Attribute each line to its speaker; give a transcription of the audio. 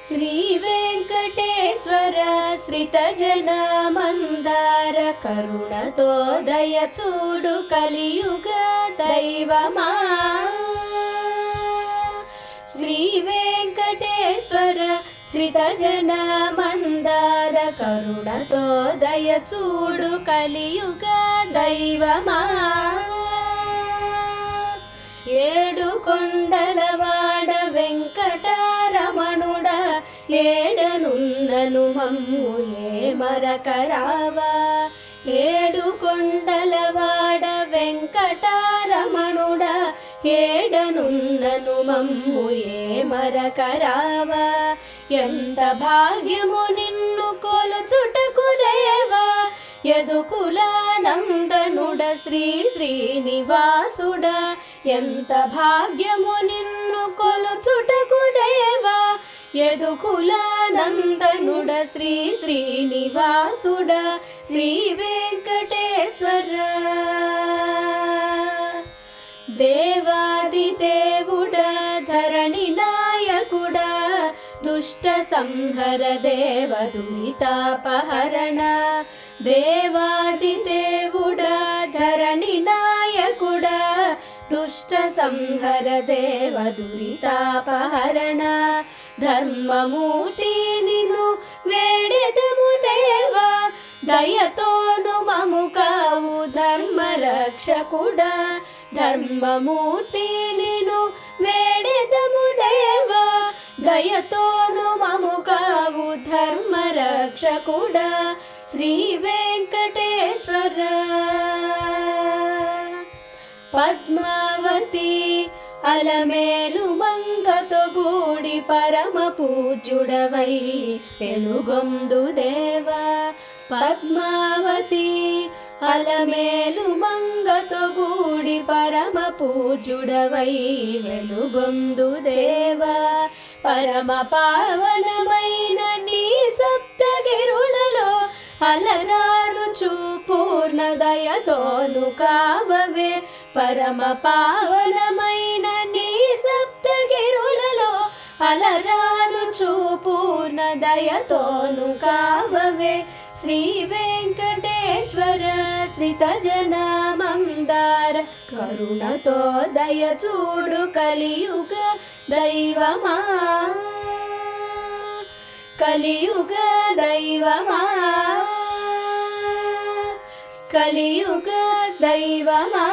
Speaker 1: శ్రీ వెంకటేశ్వర శ్రితజన మందార కరుణతో దయ చూడు కలియుగ దైవమా. శ్రీ వెంకటేశ్వర శ్రితజన మందార కరుణతో దయ చూడు కలియుగ దైవమా. ఏడు కొండలవాడ వెంకటరమణుడ ఏడనున్నను మమ్ము ఏమరకరావా. ఏడు కొండలవాడ వెంకటరమణుడ ఏడనున్నను మమ్ము ఏమరకరావా. ఎంత భాగ్యము నిన్ను కొలుచుటకు దేవా. యదుకులానందనుడ శ్రీ శ్రీనివాసుడ ఎంత భాగ్యము నిన్ను కొలుచుటకు దేవా. యదుకులానందనుడ శ్రీ శ్రీనివాసుడ శ్రీ వెంకటేశ్వర. దేవాది దేవుడ ధరణి నాయకుడ దుష్ట సంహర దేవ దురితాపహరణ. దేవాది దేవుడ ధరణి నాయకుడ దుష్ట సంహర దేవ దురితాపహరణ. ధర్మమూర్తి నిన్ను వేడెదము దేవా. దయతోను మము కావు ధర్మరక్షకుడ. ధర్మమూర్తి నిన్ను వేడెదము దేవా. దయతోను మము కావు ధర్మరక్షకుడ శ్రీ వెంకటేశ్వర. పద్మావతి అలమేలు మంగతో గూడి పరమ పూజ్యుడవై వెలుగొందు దేవా. పద్మావతి అలమేలు మంగతో గూడి పరమ పూజ్యుడవై వెలుగొందు దేవా. పరమ పావనమైన నీ సప్తగిరులలో అలరారుచు పూర్ణ దయతోను కావవే. పరమ పావనమైన నీ సప్తగిరులలో అలరారుచు పూర్ణ దయతోను కావవే. శ్రీ వెంకటేశ్వర శ్రితజన మందార కరుణతో దయ చూడు కలియుగ దైవమా. కలియుగ దైవమా. కలియుగ దైవమా.